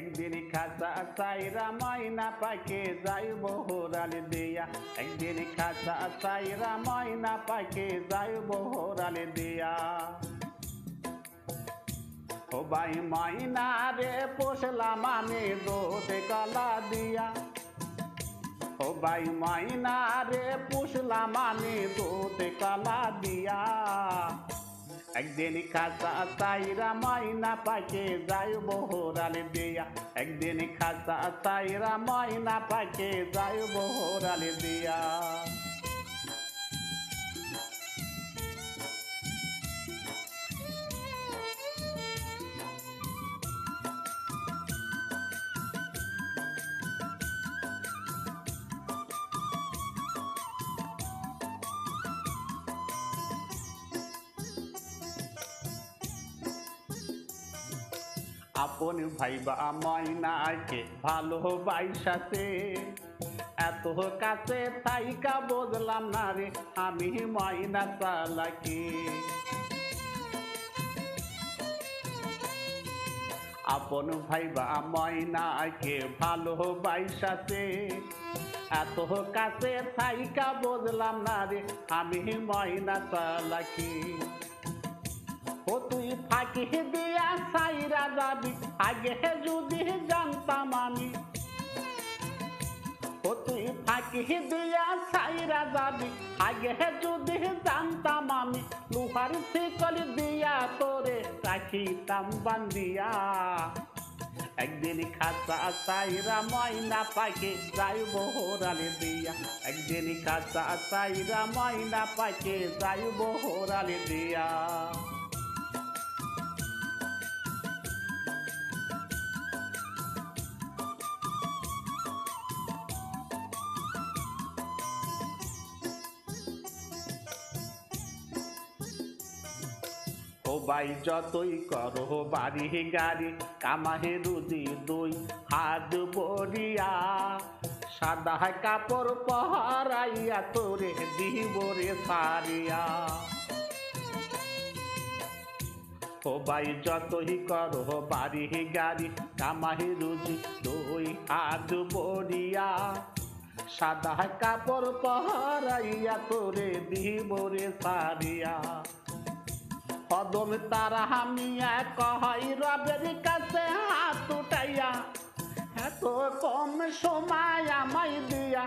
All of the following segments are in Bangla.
একদিন খাঁচা চাইরা ময়না পাকে যাইব হোরাল দিয়া, একদিন খাঁচা চাইরা ময়না পাকে যাইব হোরাল দিয়া। ও ভাই ময়না রে পোষলাম আমি দুধ কলা দিয়া, ও ভাই ময়না রে পুষলাম আমি দুধ কলা দিয়া। একদিন খাঁচা চাইরা ময়না পাকে যাইব হোরাল দিয়া, একদিন খাঁচা চাইরা ময়না পাকে যাইব হোরাল দিয়া। আপন ভাইবা ময়নাকে ভালোবাইসাতে, এত কাছে থাইকা বুঝলাম না রে আমি ময়না চালাকি। আপন ভাইবা ময়নাকে ভালোবাইসাতে, এত কাছে থাইকা বুঝলাম না রে আমি ময়না চালাকি। ও তুই ফাঁকি দিয়া সাইরা যাবি আগে যদি জানতাম আমি, ও তুই ফাঁকি দিয়া সাইরা যাবি আগে যদি জানতাম আমি, লোহার শিকল দিয়া তোরে রাখিতাম বান্ধিয়া। একদিন খাঁচা চাইরা ময়না পাকে যাইব হোরাল দিয়া, একদিন খাঁচা চাইরা ময়না পাকে যাইব হোরাল দিয়া। ও ভাই যতই করো বাড়ি গাড়ি কামাহে রুজি দুই হাত বরিয়া, সাদা কাপড় পহরাইয়া তোরে দিব রে সারিয়া। ও ভাই যতই করো বাড়ি গাড়ি কামাহে রুজি দুই হাত বরিয়া, সাদা কাপড় পহরাইয়া তোরে দিব রে সারিয়া। কদম তারা হামিয়া কহাই রবের কাছে হাত উঠাইয়া, এত কম সময় আমায় দিয়া।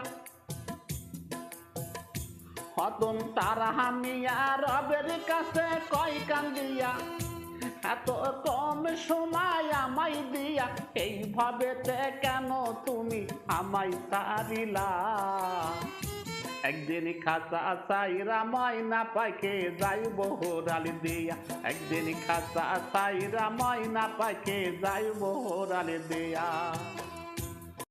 কদম তারা হামিয়া রবের কাছে কয় কান্দিয়া, এত কম সময় আমায় দিয়া। এইভাবেতে কেন তুমি আমায় তারিলা, একদিন খাঁচা চাইরা ময়না পাকে যাইব হোরাল দিয়া, একদিন খাঁচা চাইরা ময়না পাকে যাইব হোরাল দিয়া।